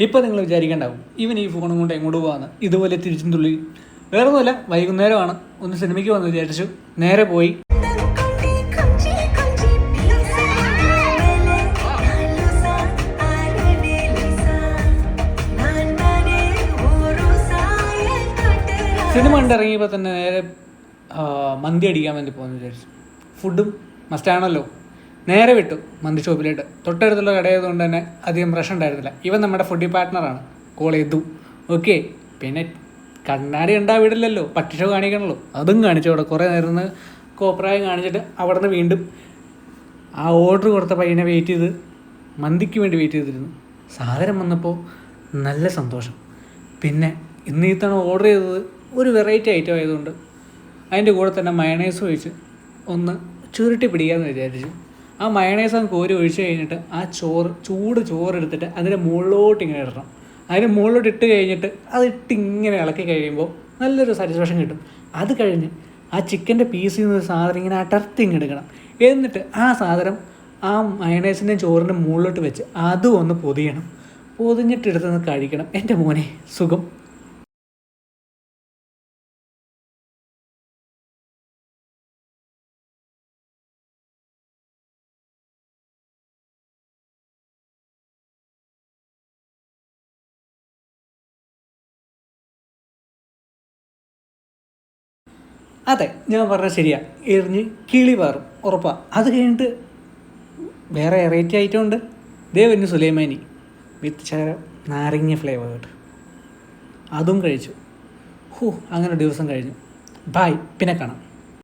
ഇപ്പോൾ നിങ്ങൾ വിചാരിക്കേണ്ടാവും ഇവൻ ഈ ഫോണും കൊണ്ട് എങ്ങോട്ട് പോകാമെന്ന്. ഇതുപോലെ തിരിച്ചും തുള്ളി. വേറെ ഒന്നുമല്ല, വൈകുന്നേരമാണ്, ഒന്ന് സിനിമയ്ക്ക് വന്ന് വിചാരിച്ചു. നേരെ പോയി. സിനിമ കണ്ടിറങ്ങിയപ്പോൾ തന്നെ നേരെ മന്തി അടിക്കാൻ വേണ്ടി പോകുമെന്ന് വിചാരിച്ചു. ഫുഡും മസ്റ്റാണല്ലോ. നേരെ വിട്ടു മന്തി ഷോപ്പിലോട്ട്. തൊട്ടടുത്തുള്ള കടയായതുകൊണ്ട് തന്നെ അധികം പ്രശ്നം ഉണ്ടായിരുന്നില്ല. ഇവൻ നമ്മുടെ ഫുഡി പാർട്ട്ണറാണ്, കോൾ ചെയ്തു. ഓക്കെ, പിന്നെ കണ്ണാടി ഉണ്ടാവിടില്ലല്ലോ, പട്ടിഷോ കാണിക്കണല്ലോ, അതും കാണിച്ചു. അവിടെ കുറേ നേരം കോപ്രായം കാണിച്ചിട്ട് അവിടെ നിന്ന് വീണ്ടും ആ ഓർഡർ കൊടുത്ത പയ്യനെ വെയിറ്റ് ചെയ്ത് മന്തിക്ക് വേണ്ടി വെയിറ്റ് ചെയ്തിരുന്നു. സാധനം വന്നപ്പോൾ നല്ല സന്തോഷം. പിന്നെ ഇന്ന് ഈ തവണ ഓർഡർ ചെയ്തത് ഒരു വെറൈറ്റി ഐറ്റം ആയതുകൊണ്ട് അതിൻ്റെ കൂടെ തന്നെ മയണൈസ് ഒഴിച്ച് ഒന്ന് ചുരുട്ടി പിടിക്കാമെന്ന് വിചാരിച്ചു. ആ മയണൈസ് അങ്ങ് കോരി ഒഴിച്ച് കഴിഞ്ഞിട്ട് ആ ചൂട് ചോറെടുത്തിട്ട് അതിൻ്റെ മുകളിലോട്ട് ഇങ്ങനെ ഇടണം. അതിന് മുകളിലോട്ട് ഇട്ട് കഴിഞ്ഞിട്ട് അതിട്ട് ഇങ്ങനെ ഇളക്കി കഴിയുമ്പോൾ നല്ലൊരു സാറ്റിസ്ഫാക്ഷൻ കിട്ടും. അത് കഴിഞ്ഞ് ആ ചിക്കൻ്റെ പീസിൽ നിന്നൊരു സാധനം ഇങ്ങനെ അടർത്തിങ്ങ് എടുക്കണം. എന്നിട്ട് ആ സാധനം ആ മയണൈസിൻ്റെയും ചോറിൻ്റെ മുകളിലോട്ട് വെച്ച് അതും ഒന്ന് പൊതിയണം. പൊതിഞ്ഞിട്ടെടുത്തൊന്ന് കഴിക്കണം. എൻ്റെ മോനെ സുഖം. അതെ, ഞാൻ പറഞ്ഞത് ശരിയാ. എറിഞ്ഞ് കിളി പാറും, ഉറപ്പാണ്. അത് കഴിഞ്ഞിട്ട് വേറെ വെറൈറ്റി ഐറ്റം ഉണ്ട്. ദേവന് സുലൈമാനി വിത്ത് ശകലം നാരങ്ങ ഫ്ലേവേർഡ്, അതും കഴിച്ചു. അങ്ങനെ ദിവസം കഴിഞ്ഞു. ബായ്, പിന്നെ കാണാം.